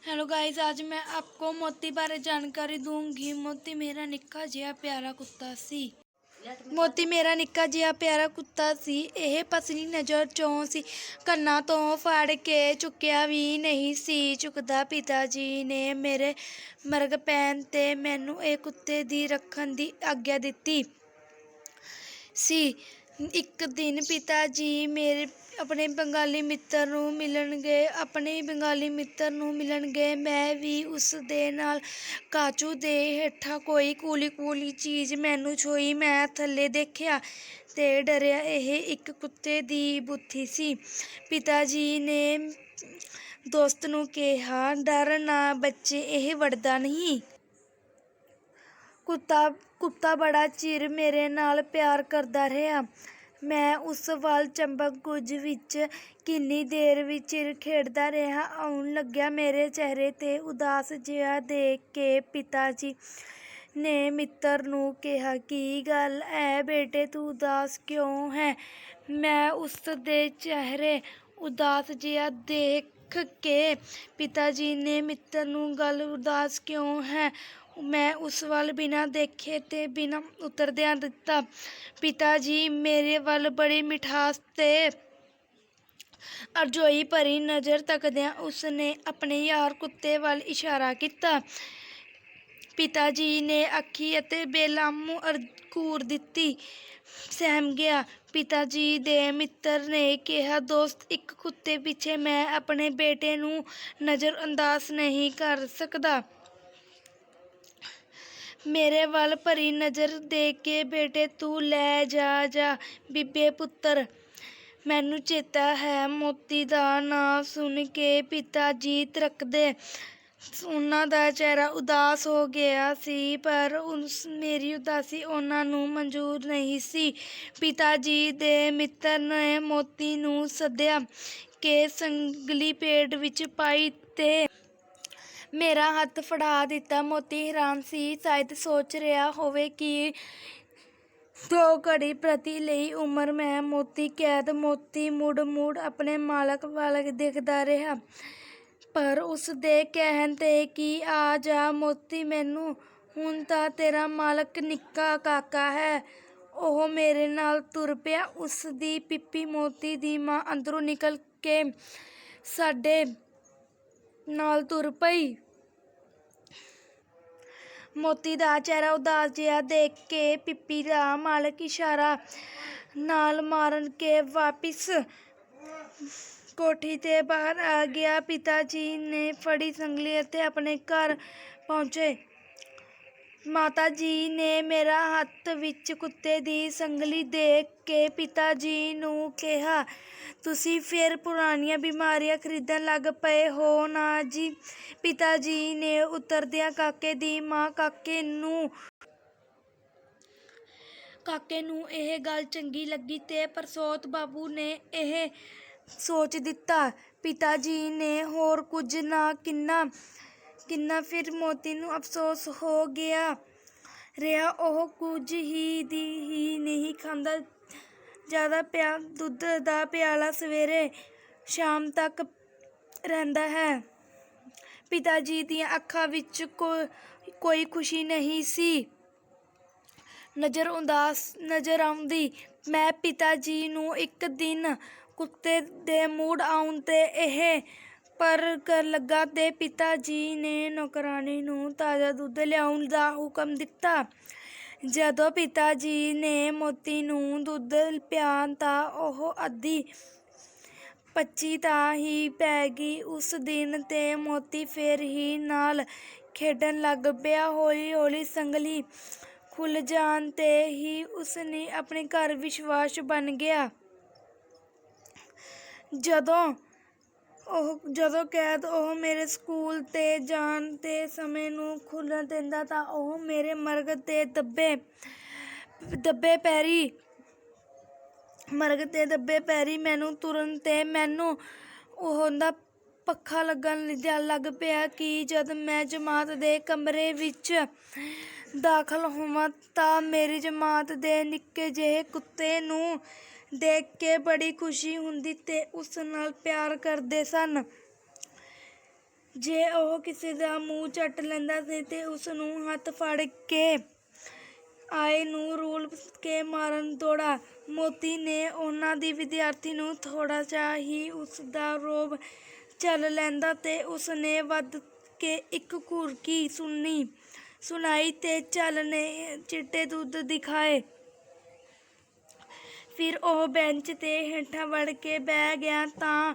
Hello guys, आज मैं आपको मोती बारे जानकारी दूंगी। मोती मेरा निक्का जिहा प्यारा कुत्ता सी। मोती मेरा निक्का जिहा प्यारा कुत्ता सी। ਇਹ ਪਸਲੀ ਨਜ਼ਰ ਚੋਂ ਸੀ, ਕੰਨਾਂ ਤੋਂ ਫੜ ਕੇ ਚੁੱਕਿਆ ਵੀ ਨਹੀਂ ਸੀ ਚੁੱਕਦਾ। ਪਿਤਾ ਜੀ ਨੇ ਮੇਰੇ ਮਰਗ ਪੈਣ ਤੇ ਮੈਨੂੰ ਇਹ ਕੁੱਤੇ ਦੀ ਰੱਖਣ ਦੀ ਆਗਿਆ ਦਿੱਤੀ ਸੀ। ਇੱਕ ਦਿਨ ਪਿਤਾ ਜੀ ਮੇਰੇ ਆਪਣੇ ਬੰਗਾਲੀ ਮਿੱਤਰ ਨੂੰ ਮਿਲਣ ਗਏ। ਮੈਂ ਵੀ ਉਸ ਦੇ ਨਾਲ ਕਾਚੂ ਦੇ ਹੇਠਾਂ ਕੋਈ ਕੂਲੀ ਚੀਜ਼ ਮੈਨੂੰ ਛੂਈ। ਮੈਂ ਥੱਲੇ ਦੇਖਿਆ ਤੇ ਡਰਿਆ। ਇਹ ਇੱਕ ਕੁੱਤੇ ਦੀ ਬੁੱਥੀ ਸੀ। ਪਿਤਾ ਜੀ ਨੇ ਦੋਸਤ ਨੂੰ ਕਿਹਾ, ਡਰ ਨਾ ਬੱਚੇ, ਇਹ ਵੜਦਾ ਨਹੀਂ। ਕੁੱਤਾ ਬੜਾ ਚਿਰ ਮੇਰੇ ਨਾਲ ਪਿਆਰ ਕਰਦਾ ਰਿਹਾ। ਮੈਂ ਉਸ ਵੱਲ ਚੰਬਕ ਕੁਝ ਵਿੱਚ ਕਿੰਨੀ ਦੇਰ ਵੀ ਚਿਰ ਖੇਡਦਾ ਰਿਹਾ। ਆਉਣ ਲੱਗਿਆ ਮੇਰੇ ਚਿਹਰੇ ਤੇ ਉਦਾਸ ਜਿਹਾ ਦੇਖ ਕੇ ਪਿਤਾ ਜੀ ਨੇ ਮਿੱਤਰ ਨੂੰ ਕਿਹਾ, ਕੀ ਗੱਲ ਐ ਬੇਟੇ, ਤੂੰ ਉਦਾਸ ਕਿਉਂ ਹੈ? ਮੈਂ ਉਸ ਦੇ ਚਿਹਰੇ ਉਦਾਸ ਜਿਹਾ ਦੇਖ ਕੇ ਪਿਤਾ ਜੀ ਨੇ ਮਿੱਤਰ ਨੂੰ ਗੱਲ ਉਦਾਸ ਕਿਉਂ ਹੈ, ਮੈਂ ਉਸ ਵੱਲ ਬਿਨਾਂ ਦੇਖੇ ਤੇ ਬਿਨਾਂ ਉਤਰਦਿਆਂ ਦਿੱਤਾ। ਪਿਤਾ ਜੀ ਮੇਰੇ ਵੱਲ ਬੜੀ ਮਿਠਾਸ ਤੇ ਅਰਜ਼ੋਈ ਭਰੀ ਨਜ਼ਰ ਤੱਕਦਿਆਂ ਉਸ ਨੇ ਆਪਣੇ ਯਾਰ ਕੁੱਤੇ ਵੱਲ ਇਸ਼ਾਰਾ ਕੀਤਾ। ਪਿਤਾ ਜੀ ਨੇ ਆਖੀ ਅਤੇ ਬੇਲਾਮੂ ਘੂਰ ਦਿੱਤੀ। ਸਹਿਮ ਗਿਆ। ਪਿਤਾ ਜੀ ਦੇ ਮਿੱਤਰ ਨੇ ਕਿਹਾ, ਦੋਸਤ, ਇੱਕ ਕੁੱਤੇ ਪਿੱਛੇ ਮੈਂ ਆਪਣੇ ਬੇਟੇ ਨੂੰ ਨਜ਼ਰਅੰਦਾਜ਼ ਨਹੀਂ ਕਰ ਸਕਦਾ। ਮੇਰੇ ਵੱਲ ਭਰੀ ਨਜ਼ਰ ਦੇ ਕੇ, ਬੇਟੇ ਤੂੰ ਲੈ ਜਾ ਬੀਬੇ ਪੁੱਤਰ। ਮੈਨੂੰ ਚੇਤਾ ਹੈ, ਮੋਤੀ ਦਾ ਨਾਂ ਸੁਣ ਕੇ ਪਿਤਾ ਜੀ ਤ੍ਰਕਦੇ। ਉਹਨਾਂ ਦਾ ਚਿਹਰਾ ਉਦਾਸ ਹੋ ਗਿਆ ਸੀ, ਪਰ ਮੇਰੀ ਉਦਾਸੀ ਉਹਨਾਂ ਨੂੰ ਮਨਜ਼ੂਰ ਨਹੀਂ ਸੀ। ਪਿਤਾ ਜੀ ਦੇ ਮਿੱਤਰ ਨੇ ਮੋਤੀ ਨੂੰ ਸੱਦਿਆ ਕੇ ਸੰਗਲੀ ਪੇਟ ਵਿੱਚ ਪਾਈ ਤੇ ਮੇਰਾ ਹੱਥ ਫੜਾ ਦਿੱਤਾ। ਮੋਤੀ ਹੈਰਾਨ ਸੀ, ਸ਼ਾਇਦ ਸੋਚ ਰਿਹਾ ਹੋਵੇ ਕਿ ਦੋ ਘੜੀ ਪ੍ਰਤੀ ਲਈ ਉਮਰ ਮੈਂ ਮੋਤੀ ਕੈਦ। ਮੋਤੀ ਮੁੜ ਆਪਣੇ ਮਾਲਕ ਵੱਲ ਦੇਖਦਾ ਰਿਹਾ, ਪਰ ਉਸ ਦੇ ਕਹਿਣ ਤੇ ਕਿ ਆ ਜਾ ਮੋਤੀ, ਮੈਨੂੰ ਹੁਣ ਤਾਂ ਤੇਰਾ ਮਾਲਕ ਨਿੱਕਾ ਕਾਕਾ ਹੈ, ਉਹ ਮੇਰੇ ਨਾਲ ਤੁਰ ਪਿਆ। ਉਸ ਦੀ ਪੀਪੀ ਮੋਤੀ ਦੀ ਮਾਂ ਅੰਦਰੋਂ ਨਿਕਲ ਕੇ ਸਾਡੇ ਨਾਲ ਤੁਰ ਪਈ। ਮੋਤੀ ਦਾ ਚਿਹਰਾ ਉਦਾਸ ਜਿਹਾ ਦੇਖ ਕੇ ਪੀਪੀ ਦਾ ਮਾਲਕ ਇਸ਼ਾਰਾ ਨਾਲ ਮਾਰਨ ਕੇ ਵਾਪਿਸ ਕੋਠੀ ਤੇ ਬਾਹਰ ਆ ਗਿਆ। ਪਿਤਾ ਜੀ ਨੇ ਫੜੀ ਸੰਗਲੀ ਅਤੇ ਆਪਣੇ ਘਰ ਪਹੁੰਚੇ। ਮਾਤਾ ਜੀ ਨੇ ਮੇਰਾ ਹੱਥ ਵਿੱਚ ਕੁੱਤੇ ਦੀ ਸੰਗਲੀ ਦੇਖ ਕੇ ਪਿਤਾ ਜੀ ਨੂੰ ਕਿਹਾ, ਤੁਸੀਂ ਫਿਰ ਪੁਰਾਣੀਆਂ ਬਿਮਾਰੀਆਂ ਖਰੀਦਣ ਲੱਗ ਪਏ ਹੋ ਨਾ ਜੀ? ਪਿਤਾ ਜੀ ਨੇ ਉਤਰਦਿਆਂ ਕਾਕੇ ਦੀ ਮਾਂ ਕਾਕੇ ਨੂੰ ਇਹ ਗੱਲ ਚੰਗੀ ਲੱਗੀ ਤੇ ਪ੍ਰਸੋਤ ਬਾਬੂ ਨੇ ਇਹ ਸੋਚ ਦਿੱਤਾ। ਪਿਤਾ ਜੀ ਨੇ ਹੋਰ ਕੁਝ ਨਾ ਕਿੰਨਾ ਫਿਰ ਮੋਤੀ ਨੂੰ ਅਫਸੋਸ ਹੋ ਗਿਆ ਰਿਹਾ। ਉਹ ਕੁਝ ਹੀ ਨਹੀਂ ਖਾਂਦਾ। ਜ਼ਿਆਦਾ ਦੁੱਧ ਦਾ ਪਿਆਲਾ ਸਵੇਰੇ ਸ਼ਾਮ ਤੱਕ ਰਹਿੰਦਾ ਹੈ। ਪਿਤਾ ਜੀ ਦੀਆਂ ਅੱਖਾਂ ਵਿੱਚ ਕੋਈ ਖੁਸ਼ੀ ਨਹੀਂ ਸੀ ਨਜ਼ਰ ਆਉਂਦੀ। ਮੈਂ ਪਿਤਾ ਜੀ ਨੂੰ ਇੱਕ ਦਿਨ ਕੁੱਤੇ ਦੇ ਮੁੜ ਆਉਣ ਤੇ ਇਹ ਪਰ ਲੱਗਾ ਤੇ ਪਿਤਾ ਜੀ ਨੇ ਨੌਕਰਾਣੀ ਨੂੰ ਤਾਜ਼ਾ ਦੁੱਧ ਲਿਆਉਣ ਦਾ ਹੁਕਮ ਦਿੱਤਾ। ਜਦੋਂ ਪਿਤਾ ਜੀ ਨੇ ਮੋਤੀ ਨੂੰ ਦੁੱਧ ਪਿਆ ਤਾਂ ਉਹ ਅੱਧੀ ਪੱਚੀ ਤਾਂ ਹੀ ਪੈ ਗਈ। ਉਸ ਦਿਨ ਤੇ ਮੋਤੀ ਫੇਰ ਹੀ ਨਾਲ ਖੇਡਣ ਲੱਗ ਪਿਆ। ਹੌਲੀ ਸੰਗਲੀ ਖੁੱਲ੍ਹ ਜਾਣ ਤੇ ਹੀ ਉਸ ਨੇ ਆਪਣੇ ਘਰ ਵਿਸ਼ਵਾਸ ਬਣ ਗਿਆ। ਜਦੋਂ ਕੈਦ ਉਹ ਮੇਰੇ ਸਕੂਲ ਤੇ ਜਾਣ ਦੇ ਸਮੇਂ ਨੂੰ ਖੁੱਲ੍ਹਣ ਦਿੰਦਾ ਤਾਂ ਉਹ ਮੇਰੇ ਮਰਗ ਤੇ ਦੱਬੇ ਪੈਰੀ ਮੈਨੂੰ ਤੁਰਨ ਤੇ ਮੈਨੂੰ ਉਹਦਾ ਪੱਖਾ ਲੱਗਣ ਲੱਗ ਪਿਆ ਕਿ ਜਦ ਮੈਂ ਜਮਾਤ ਦੇ ਕਮਰੇ ਵਿੱਚ ਦਾਖਲ ਹੋਵਾਂ ਤਾਂ ਮੇਰੀ ਜਮਾਤ ਦੇ ਨਿੱਕੇ ਜਿਹੇ ਕੁੱਤੇ ਨੂੰ ਦੇਖ ਕੇ ਬੜੀ ਖੁਸ਼ੀ ਹੁੰਦੀ ਤੇ ਉਸ ਨਾਲ ਪਿਆਰ ਕਰਦੇ ਸਨ। ਜੇ ਉਹ ਕਿਸੇ ਦਾ ਮੂੰਹ ਚੱਟ ਲੈਂਦਾ ਸੀ ਤੇ ਉਸ ਨੂੰ ਹੱਥ ਫੜ ਕੇ ਆਏ ਨੂੰ ਰੋਲ ਕੇ ਮਾਰਨ ਦੌੜਾ। ਮੋਤੀ ਨੇ ਉਹਨਾਂ ਦੀ ਵਿਦਿਆਰਥੀ ਨੂੰ ਥੋੜ੍ਹਾ ਜਿਹਾ ਹੀ ਉਸ ਦਾ ਰੋਹਬ ਝੱਲ ਲੈਂਦਾ ਤੇ ਉਸ ਨੇ ਵੱਧ ਕੇ ਇੱਕ ਘੁਰਕੀ ਸੁਣਾਈ ਤੇ ਝੱਲ ਨੇ ਚਿੱਟੇ ਦੁੱਧ ਦਿਖਾਏ। ਫਿਰ ਉਹ ਬੈਂਚ ਤੇ ਹੇਠਾਂ ਵੜ ਕੇ ਬਹਿ ਗਿਆ। ਤਾਂ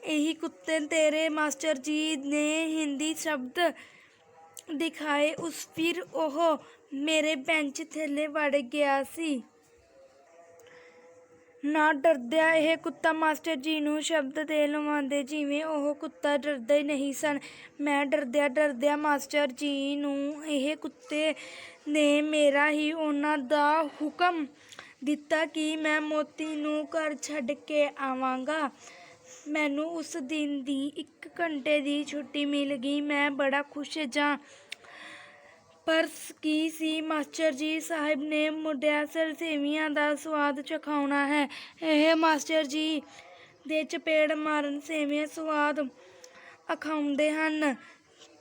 ਇਹੀ ਕੁੱਤੇ ਤੇਰੇ ਮਾਸਟਰ ਜੀ ਨੇ ਹਿੰਦੀ ਸ਼ਬਦ ਦਿਖਾਏ। ਫਿਰ ਉਹ ਮੇਰੇ ਬੈਂਚ ਥੱਲੇ ਵੜ ਗਿਆ ਸੀ। ਨਾ ਡਰਦਿਆਂ ਇਹ ਕੁੱਤਾ ਮਾਸਟਰ ਜੀ ਨੂੰ ਸ਼ਬਦ ਦੇ ਲਵਾਉਂਦੇ ਜਿਵੇਂ ਉਹ ਕੁੱਤਾ ਡਰਦਾ ਹੀ ਨਹੀਂ ਸਨ। ਮੈਂ ਡਰਦਿਆਂ ਮਾਸਟਰ ਜੀ ਨੂੰ ਇਹ ਕੁੱਤੇ ਨੇ ਮੇਰਾ ਹੀ ਉਹਨਾਂ ਦਾ ਹੁਕਮ ਦਿੱਤਾ ਕਿ ਮੈਂ ਮੋਤੀ ਨੂੰ ਘਰ ਛੱਡ ਕੇ ਆਵਾਂਗਾ। ਮੈਨੂੰ ਉਸ ਦਿਨ ਦੀ 1 ਘੰਟੇ ਦੀ ਛੁੱਟੀ ਮਿਲ ਗਈ। ਮੈਂ ਬੜਾ ਖੁਸ਼ ਜਾਂ ਪਰ ਕੀ ਸੀ, ਮਾਸਟਰ ਜੀ ਸਾਹਿਬ ਨੇ ਮੁੰਡਿਆਂ ਸੇਵੀਆਂ ਦਾ ਸਵਾਦ ਚਖਾਉਣਾ ਹੈ। ਇਹ ਮਾਸਟਰ ਜੀ ਦੇ ਚਪੇੜ ਮਾਰਨ ਸੇਵੀਆਂ ਸਵਾਦ ਅਖਾਉਂਦੇ ਹਨ।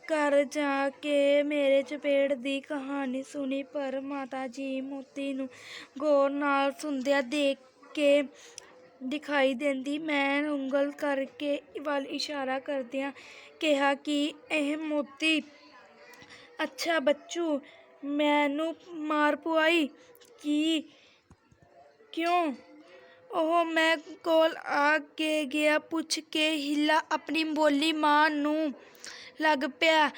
ਘਰ ਜਾ ਕੇ ਮੇਰੇ ਚਪੇੜ ਦੀ ਕਹਾਣੀ ਸੁਣੀ, ਪਰ ਮਾਤਾ ਜੀ ਮੋਤੀ ਨੂੰ ਗੌਰ ਨਾਲ ਸੁਣਦਿਆਂ ਦੇਖ ਕੇ ਦਿਖਾਈ ਦਿੰਦੀ। ਮੈਂ ਉਂਗਲ ਕਰਕੇ ਵੱਲ ਇਸ਼ਾਰਾ ਕਰਦਿਆਂ ਕਿਹਾ ਕਿ ਇਹ ਮੋਤੀ। ਅੱਛਾ ਬੱਚੂ, ਮੈਨੂੰ ਮਾਰ ਪਵਾਈ ਕਿਉਂ? ਉਹ ਮੈਂ ਕੋਲ ਆ ਕੇ ਗਿਆ ਪੁੱਛ ਕੇ ਹਿੱਲਾ ਆਪਣੀ ਬੋਲੀ ਮਾਂ ਨੂੰ ਲੱਗ ਪਿਆ।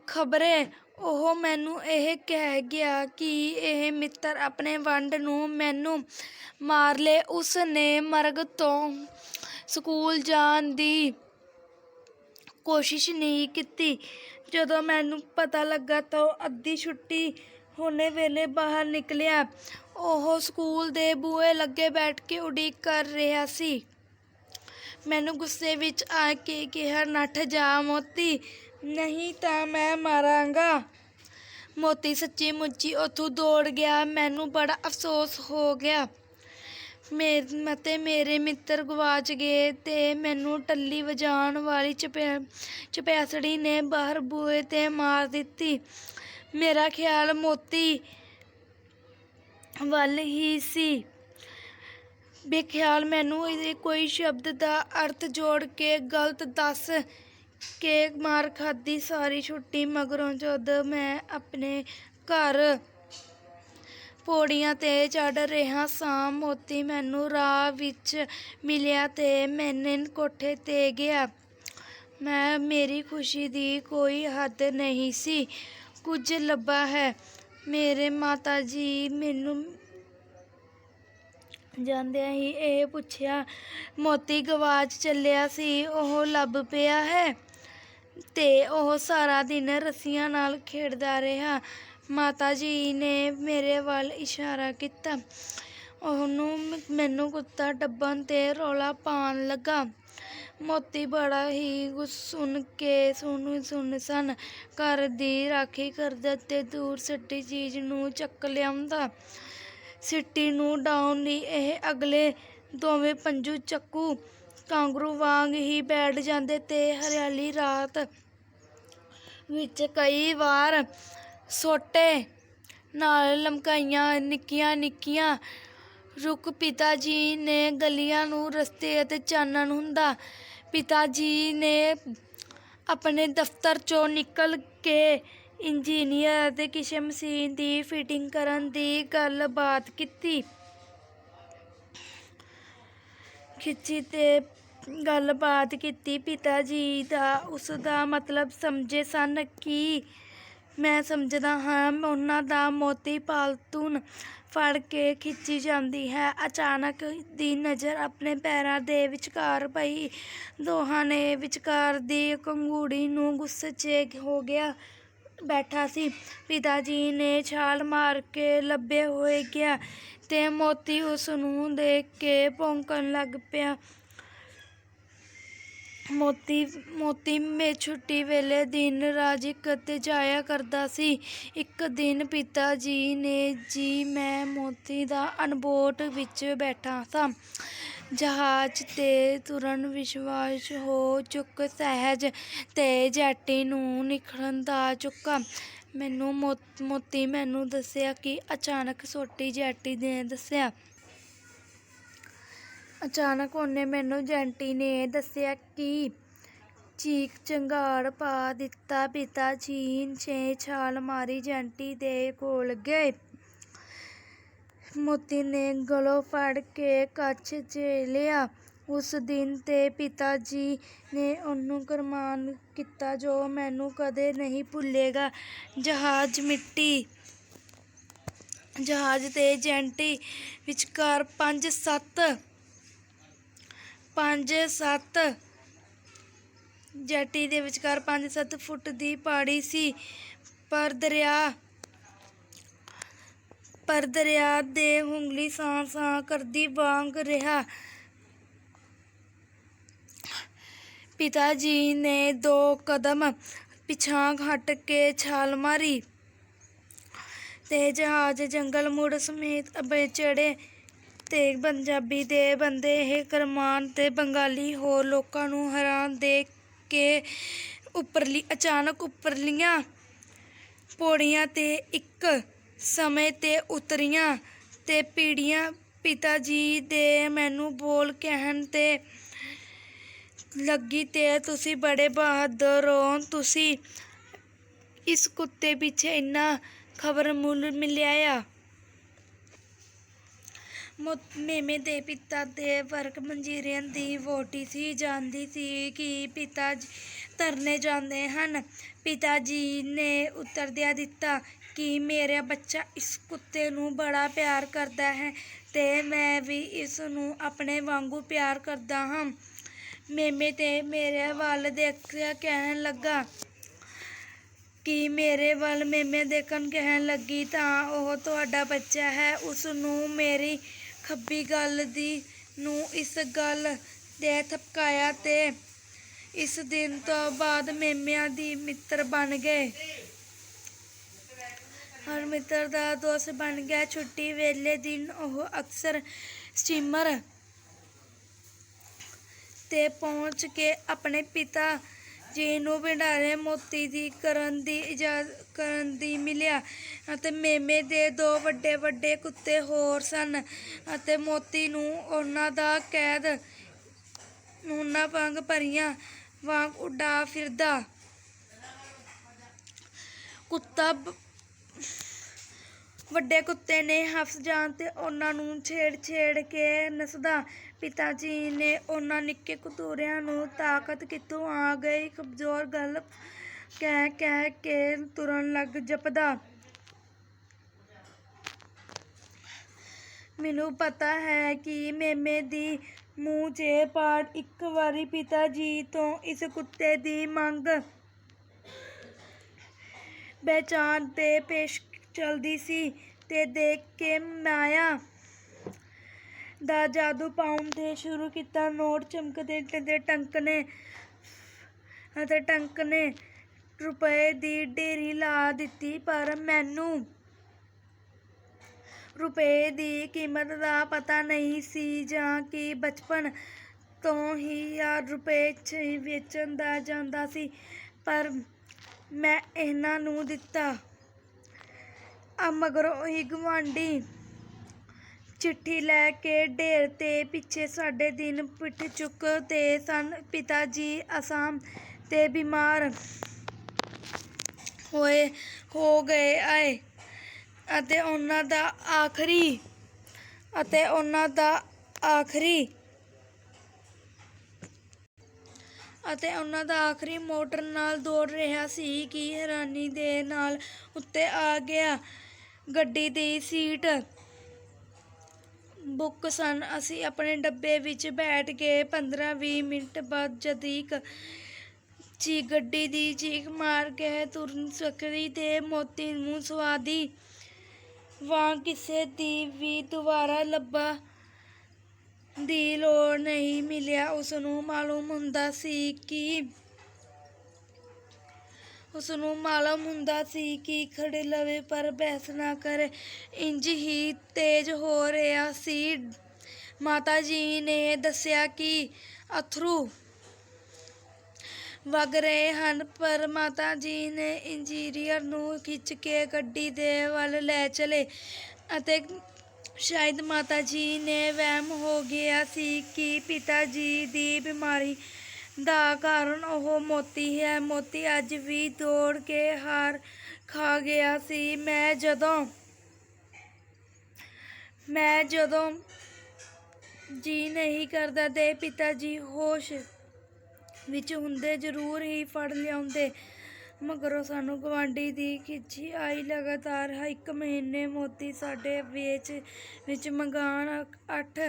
ਖ਼ਬਰੇ ਉਹ ਮੈਨੂੰ ਇਹ ਕਹਿ ਗਿਆ ਕਿ ਇਹ ਮਿੱਤਰ ਆਪਣੇ ਵੰਡ ਨੂੰ ਮੈਨੂੰ ਮਾਰ ਲਏ। ਉਸ ਨੇ ਮਰਗ ਤੋਂ ਸਕੂਲ ਜਾਣ ਦੀ ਕੋਸ਼ਿਸ਼ ਨਹੀਂ ਕੀਤੀ। ਜਦੋਂ ਮੈਨੂੰ ਪਤਾ ਲੱਗਾ ਤਾਂ ਉਹ ਅੱਧੀ ਛੁੱਟੀ ਹੋਣੇ ਵੇਲੇ ਬਾਹਰ ਨਿਕਲਿਆ। ਉਹ ਸਕੂਲ ਦੇ ਬੂਹੇ ਲੱਗੇ ਬੈਠ ਕੇ ਉਡੀਕ ਕਰ ਰਿਹਾ ਸੀ। ਮੈਨੂੰ ਗੁੱਸੇ ਵਿੱਚ ਆ ਕੇ ਕਿਹਾ, ਨੱਠ ਜਾ ਮੋਤੀ, ਨਹੀਂ ਤਾਂ ਮੈਂ ਮਾਰਾਂਗਾ। ਮੋਤੀ ਸੱਚੀ ਮੁੱਚੀ ਉੱਥੋਂ ਦੌੜ ਗਿਆ। ਮੈਨੂੰ ਬੜਾ ਅਫਸੋਸ ਹੋ ਗਿਆ ਅਤੇ ਮੇਰੇ ਮਿੱਤਰ ਗਵਾਚ ਗਏ ਤੇ ਮੈਨੂੰ ਟੱਲੀ ਵਜਾਉਣ ਵਾਲੀ ਚਪਿਆਸੜੀ ਨੇ ਬਾਹਰ ਬੂਹੇ 'ਤੇ ਮਾਰ ਦਿੱਤੀ। ਮੇਰਾ ਖਿਆਲ ਮੋਤੀ ਵੱਲ ਹੀ ਸੀ। ਬੇਖਿਆਲ ਮੈਨੂੰ ਕੋਈ ਸ਼ਬਦ ਦਾ ਅਰਥ ਜੋੜ ਕੇ ਗਲਤ ਦੱਸ ਕੇ ਮਾਰ ਖਾਧੀ। ਸਾਰੀ ਛੁੱਟੀ ਮਗਰੋਂ ਜਦੋਂ ਮੈਂ ਆਪਣੇ ਘਰ ਪੌੜੀਆਂ 'ਤੇ ਚੜ੍ਹ ਰਿਹਾ ਸਾਂ, ਮੋਤੀ ਮੈਨੂੰ ਰਾਹ ਵਿੱਚ ਮਿਲਿਆ ਤੇ ਮੈਨੇ ਕੋਠੇ 'ਤੇ ਗਿਆ। ਮੇਰੀ ਖੁਸ਼ੀ ਦੀ ਕੋਈ ਹੱਦ ਨਹੀਂ ਸੀ। ਕੁਝ ਲੱਭਾ ਹੈ? ਮੇਰੇ ਮਾਤਾ ਜੀ ਮੈਨੂੰ ਜਾਂਦਿਆਂ ਹੀ ਇਹ ਪੁੱਛਿਆ। ਮੋਤੀ ਗਵਾਚ ਚੱਲਿਆ ਸੀ, ਉਹ ਲੱਭ ਪਿਆ ਹੈ? ਤੇ ਉਹ ਸਾਰਾ ਦਿਨ ਰੱਸੀਆਂ ਨਾਲ ਖੇਡਦਾ ਰਿਹਾ। ਮਾਤਾ ਜੀ ਨੇ ਮੇਰੇ ਵੱਲ ਇਸ਼ਾਰਾ ਕੀਤਾ। ਮੈਨੂੰ ਕੁੱਤਾ ਲੱਭਣ ਤੇ ਰੌਲਾ ਪਾਉਣ ਲੱਗਾ। ਮੋਤੀ ਬੜਾ ਹੀ ਸੁੰਨ ਘਰ ਦੀ ਰਾਖੀ ਕਰਦਾ ਤੇ ਦੂਰ ਸਿੱਟੀ ਚੀਜ਼ ਨੂੰ ਚੱਕ ਲਿਆਉਂਦਾ। ਸਿੱਟੀ ਨੂੰ ਡਾਉਣ ਲਈ ਇਹ ਅਗਲੇ ਦੋਵੇਂ ਪੰਜੂ ਚੱਕੂ ਕਾਂਗਰੂ ਵਾਂਗ ਹੀ ਬੈਠ ਜਾਂਦੇ ਤੇ ਹਰਿਆਲੀ ਰਾਤ ਵਿੱਚ ਕਈ ਵਾਰ ਸੋਟੇ ਨਾਲ ਲਮਕਾਈਆਂ ਨਿੱਕੀਆਂ ਰੁੱਖ। ਪਿਤਾ ਜੀ ਨੇ ਗਲੀਆਂ ਨੂੰ ਰਸਤੇ ਅਤੇ ਚਾਨਣ ਹੁੰਦਾ। ਪਿਤਾ ਜੀ ਨੇ ਆਪਣੇ ਦਫ਼ਤਰ 'ਚੋਂ ਨਿਕਲ ਕੇ ਇੰਜੀਨੀਅਰ ਅਤੇ ਕਿਸੇ ਮਸ਼ੀਨ ਦੀ ਫਿਟਿੰਗ ਕਰਨ ਦੀ ਗੱਲਬਾਤ ਕੀਤੀ। ਪਿਤਾ ਜੀ ਉਸ ਦਾ ਮਤਲਬ ਸਮਝੇ ਸਨ ਕਿ ਮੈਂ ਸਮਝਦਾ ਹਾਂ। ਉਹਨਾਂ ਦਾ ਮੋਤੀ ਪਾਲਤੂਨ ਫੜ ਕੇ ਖਿੱਚੀ ਜਾਂਦੀ ਹੈ। ਅਚਾਨਕ ਦੀ ਨਜ਼ਰ ਆਪਣੇ ਪੈਰਾਂ ਦੇ ਵਿਚਕਾਰ ਪਈ। ਦੋਹਾਂ ਨੇ ਵਿਚਕਾਰ ਦੀ ਕੰਗੂੜੀ ਨੂੰ ਗੁੱਸੇ 'ਚ ਹੋ ਗਿਆ ਬੈਠਾ ਸੀ। ਪਿਤਾ ਜੀ ਨੇ ਛਾਲ ਮਾਰ ਕੇ ਲੱਭੇ ਹੋਏ ਗਿਆ ਤੇ ਮੋਤੀ ਉਸ ਨੂੰ ਦੇਖ ਕੇ ਭੌਂਕਣ ਲੱਗ ਪਿਆ। ਮੋਤੀ ਛੁੱਟੀ ਵੇਲੇ ਦਿਨ ਰਾਜਿਕ ਤੇ ਜਾਇਆ ਕਰਦਾ ਸੀ। ਇੱਕ ਦਿਨ ਪਿਤਾ ਜੀ ਨੇ ਮੈਂ ਮੋਤੀ ਦਾ ਅਣਬੋਟ ਵਿੱਚ ਬੈਠਾ ਸਾਂ। ਜਹਾਜ਼ 'ਤੇ ਤੁਰਨ ਵਿਸ਼ਵਾਸ ਹੋ ਚੁੱਕ ਸਹਿਜ, ਤੇ ਜੈਟੀ ਨੂੰ ਨਿਖਰਨ ਦਾ ਚੁੱਕਾ। ਮੋਤੀ ਮੈਨੂੰ ਦੱਸਿਆ ਕਿ ਅਚਾਨਕ ਛੋਟੀ ਜੈਟੀ ਨੇ ਦੱਸਿਆ। ਅਚਾਨਕ ਉਹਨੇ ਮੈਨੂੰ ਜੈਟੀ ਨੇ ਦੱਸਿਆ ਕਿ ਚੀਕ ਚੰਗਾੜ ਪਾ ਦਿੱਤਾ। ਪਿਤਾ ਜੀ ਨੇ ਛਾਲ ਮਾਰੀ, ਜੈਟੀ ਦੇ ਕੋਲ ਗਏ। ਮੋਤੀ ਨੇ ਗਲੋਂ ਫੜ ਕੇ ਕੱਛ 'ਚ ਲਿਆ। ਉਸ ਦਿਨ ਤੋਂ ਪਿਤਾ ਜੀ ਨੇ ਉਹਨੂੰ ਕੁਰਬਾਨ ਕੀਤਾ, ਜੋ ਮੈਨੂੰ ਕਦੇ ਨਹੀਂ ਭੁੱਲੇਗਾ। ਜਹਾਜ਼ ਤੇ ਜੈਟੀ ਵਿਚਕਾਰ 5-7 ਜੈਟੀ ਦੇ ਵਿਚਕਾਰ 5-7 ਫੁੱਟ ਦੀ ਪਹਾੜੀ ਸੀ, ਪਰ ਦਰਿਆ ਦੇ ਉਂਗਲੀ ਸਾਂ ਕਰਦੀ ਵਗ ਰਿਹਾ। ਪਿਤਾ ਜੀ ਨੇ 2 ਕਦਮ ਪਿਛਾਂਹ ਹਟ ਕੇ ਛਾਲ ਮਾਰੀ, ਤੇ ਜਹਾਜ਼ ਜੰਗਲ ਮੁੜ ਸਮੇਤ ਚੜ੍ਹੇ। ਤੇ ਪੰਜਾਬੀ ਦੇ ਬੰਦੇ ਇਹ ਕਰਮਾਨ ਤੇ ਬੰਗਾਲੀ ਹੋਰ ਲੋਕਾਂ ਨੂੰ ਹੈਰਾਨ ਦੇਖ ਕੇ ਅਚਾਨਕ ਉੱਪਰਲੀਆਂ ਪੌੜੀਆਂ ਤੇ ਇੱਕ ਸਮੇਂ ਤੇ ਉਤਰੀਆਂ ਤੇ ਪਿਤਾ ਜੀ ਦੇ ਮੈਨੂੰ ਬੋਲ ਕਹਿਣ ਤੇ ਲੱਗੀ, ਤੇ ਤੁਸੀਂ ਬੜੇ ਬਹਾਦਰ ਹੋ, ਤੁਸੀਂ ਇਸ ਕੁੱਤੇ ਪਿੱਛੇ ਇੰਨਾ ਖਬਰ ਮੁੱਲ ਮਿਲਿਆ। ਮੇਮੇ ਦੇ ਪਿਤਾ ਦੇ ਵਰਗ ਮੰਜੀਰਿਆਂ ਦੀ ਵਹੁਟੀ ਸੀ। ਜਾਣਦੀ ਸੀ ਕਿ ਪਿਤਾ ਜੀ ਧਰਨੇ ਜਾਂਦੇ ਹਨ। ਪਿਤਾ ਜੀ ਨੇ ਉੱਤਰ ਦਿੱਤਾ ਕਿ ਮੇਰਾ ਬੱਚਾ ਇਸ ਕੁੱਤੇ ਨੂੰ ਬੜਾ ਪਿਆਰ ਕਰਦਾ ਹੈ, ਤੇ ਮੈਂ ਵੀ ਇਸ ਨੂੰ ਆਪਣੇ ਵਾਂਗੂ ਪਿਆਰ ਕਰਦਾ ਹਾਂ। ਮੇਮੇ ਤੇ ਮੇਰੇ ਵੱਲ ਦੇਖਿਆ ਕਹਿਣ ਲੱਗਾ ਕਿ ਕਹਿਣ ਲੱਗੀ, ਤਾਂ ਉਹ ਤੁਹਾਡਾ ਬੱਚਾ ਹੈ। ਉਸ ਨੂੰ ਮੇਰੀ ਖੱਬੀ ਗੱਲ ਨੂੰ ਇਸ ਗੱਲ ਦੇ ਥਪਕਾਇਆ, ਤੇ ਇਸ ਦਿਨ ਤੋਂ ਬਾਅਦ ਮੇਮਿਆਂ ਦੀ ਮਿੱਤਰ ਬਣ ਗਏ। ਹਰ ਮਿੱਤਰ ਦਾ ਦੋਸਤ ਬਣ ਗਿਆ। ਛੁੱਟੀ ਵੇਲੇ ਦਿਨ ਉਹ ਅਕਸਰ ਸਟੀਮਰ ਤੇ ਪਹੁੰਚ ਕੇ ਆਪਣੇ ਪਿਤਾ ਜੀ ਨੂੰ ਭੰਡਾਰੇ ਮੋਤੀ ਦੀ ਕਰਨ ਦੀ ਮਿਲਿਆ, ਅਤੇ ਮੇਮੇ ਦੇ 2 ਵੱਡੇ ਕੁੱਤੇ ਹੋਰ ਸਨ, ਅਤੇ ਮੋਤੀ ਨੂੰ ਉਹਨਾਂ ਦਾ ਕੈਦ ਉਹਨਾਂ ਵਾਂਗ ਪਰੀਆਂ ਵਾਂਗ ਉੱਡਾ ਫਿਰਦਾ ਕੁੱਤਾ। ਵੱਡੇ ਕੁੱਤੇ ਨੇ ਹੱਸ ਜਾਣ ਤੇ ਉਹਨਾਂ ਨੂੰ ਛੇੜ ਕੇ ਨੱਸਦਾ। ਪਿਤਾ ਜੀ ਨੇ ਉਹਨਾਂ ਨਿੱਕੇ ਕੁਤੂਰਿਆਂ ਨੂੰ ਤਾਕਤ ਕਿੱਥੋਂ ਆ ਗਈ, ਕਮਜ਼ੋਰ ਗੱਲ ਕਹਿ ਕੇ ਤੁਰਨ ਲੱਗ ਜਪਦਾ। ਮੈਨੂੰ ਪਤਾ ਹੈ ਕਿ ਮੇਮੇ ਦੀ ਮੂੰਹ 'ਚ ਪਾੜ। ਇੱਕ ਵਾਰੀ ਪਿਤਾ ਜੀ ਤੋਂ ਇਸ ਕੁੱਤੇ ਦੀ ਮੰਗ ਬੇਚੈਨ ਤੇ ਪੇਸ਼ ਚੱਲਦੀ ਸੀ, ਤੇ ਦੇਖ ਕੇ ਮਾਇਆ ਦਾ ਜਾਦੂ ਪਾਉਣ ਸ਼ੁਰੂ ਕੀਤਾ। ਨੋਟ ਚਮਕਦੇ ਤੇ ਟੰਕਣੇ ਰੁਪਏ ਦੀ ਢੇਰੀ ਲਾ ਦਿੱਤੀ, ਪਰ ਮੈਨੂੰ ਰੁਪਏ ਦੀ ਕੀਮਤ ਦਾ ਪਤਾ ਨਹੀਂ ਸੀ, ਜਾਂ ਕਿ ਬਚਪਨ ਤੋਂ ਹੀ 1000 ਰੁਪਏ 'ਚ ਵੇਚਿਆ ਜਾਂਦਾ ਸੀ, ਪਰ ਮੈਂ ਇਹਨਾਂ ਨੂੰ ਦਿੱਤਾ। ਮਗਰੋਂ ਹੀ ਗੁਆਂਢੀ ਚਿੱਠੀ ਲੈ ਕੇ ਢੇਰ ਦੇ ਪਿੱਛੇ ਸਾਡੇ ਦਿਨ ਪਿੱਠ ਚੁੱਕਦੇ ਸਨ। ਪਿਤਾ ਜੀ ਅਸਾਮ ਤੇ ਬਿਮਾਰ ਹੋ ਗਏ ਅਤੇ ਉਹਨਾਂ ਦਾ ਆਖਰੀ ਮੋਟਰ ਨਾਲ ਦੌੜ ਰਿਹਾ ਸੀ ਕਿ ਹੈਰਾਨੀ ਦੇ ਨਾਲ ਉੱਤੇ ਆ ਗਿਆ। ਗੱਡੀ ਦੀ ਸੀਟ ਬੁੱਕ ਸਨ। ਅਸੀਂ ਆਪਣੇ ਡੱਬੇ ਵਿੱਚ ਬੈਠ ਗਏ। 15-20 ਮਿੰਟ ਬਾਅਦ ਜਦੀਕ ਗੱਡੀ ਦੀ ਚੀਕ ਮਾਰ ਕੇ ਤੁਰ ਸਕਦੀ, ਤੇ ਮੋਤੀ ਨੂੰ ਸਵਾਦੀ ਵਾਂਗ ਕਿਸੇ ਦੀ ਵੀ ਦੁਆਰਾ ਲੱਭਣ ਦੀ ਲੋੜ ਨਹੀਂ ਮਿਲਿਆ। ਉਸ ਨੂੰ ਮਾਲੂਮ ਹੁੰਦਾ ਸੀ ਕਿ ਖੜੇ ਲਵੇ ਪਰ ਬਹਿਸ ਨਾ ਕਰੇ। ਇੰਜ ਹੀ ਤੇਜ਼ ਹੋ ਰਿਹਾ ਸੀ ਮਾਤਾ ਜੀ ਨੇ ਦੱਸਿਆ ਕਿ ਅਥਰੂ ਵਗ ਰਹੇ ਹਨ, ਪਰ ਮਾਤਾ ਜੀ ਨੇ ਇੰਜੀਨੀਅਰ ਨੂੰ ਖਿੱਚ ਕੇ ਗੱਡੀ ਦੇ ਵੱਲ ਲੈ ਚਲੇ ਅਤੇ ਸ਼ਾਇਦ ਮਾਤਾ ਜੀ ਨੇ ਵਹਿਮ ਹੋ ਗਿਆ ਸੀ ਕਿ ਪਿਤਾ ਜੀ ਦੀ ਬਿਮਾਰੀ ਦਾ ਕਾਰਨ ਉਹ ਮੋਤੀ ਹੈ। ਮੋਤੀ ਅੱਜ ਵੀ ਦੌੜ ਕੇ ਹਾਰ ਖਾ ਗਿਆ ਸੀ। ਮੈਂ ਜਦੋਂ ਜੀ ਨਹੀਂ ਕਰਦਾ ਤੇ ਪਿਤਾ ਜੀ ਹੋਸ਼ ਵਿੱਚ ਹੁੰਦੇ ਜ਼ਰੂਰ ਹੀ ਫੜ ਲਿਆਉਂਦੇ। ਮਗਰੋਂ ਸਾਨੂੰ ਗੁਆਂਢੀ ਦੀ ਖਿੱਚੀ ਆਈ। ਲਗਾਤਾਰ 1 ਮਹੀਨੇ ਮੋਤੀ ਸਾਡੇ ਵਿੱਚ ਮਕਾਨ ਅੱਠ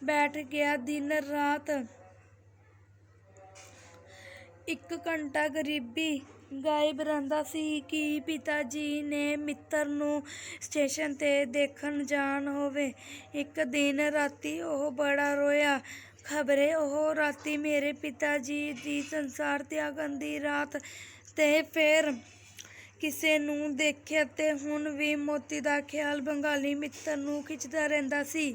ਬੈਠ ਗਿਆ। ਦਿਨ ਰਾਤ 1 ਘੰਟਾ ਗਰੀਬੀ ਗਾਇਬ ਰਹਿੰਦਾ ਸੀ ਕਿ ਪਿਤਾ ਜੀ ਨੇ ਮਿੱਤਰ ਨੂੰ ਸਟੇਸ਼ਨ ਤੇ ਦੇਖਣ ਜਾਣਾ ਹੋਵੇ। ਇੱਕ ਦਿਨ ਰਾਤੀ ਉਹ ਬੜਾ ਰੋਇਆ। ਖ਼ਬਰੇ ਉਹ ਰਾਤੀ ਮੇਰੇ ਪਿਤਾ ਜੀ ਦੀ ਸੰਸਾਰ ਤਿਆਗਣ ਦੀ ਰਾਤ ਤੇ ਫੇਰ ਕਿਸੇ ਨੂੰ ਦੇਖਿਆ। ਤੇ ਹੁਣ ਵੀ ਮੋਤੀ ਦਾ ਖਿਆਲ ਬੰਗਾਲੀ ਮਿੱਤਰ ਨੂੰ ਖਿੱਚਦਾ ਰਹਿੰਦਾ ਸੀ।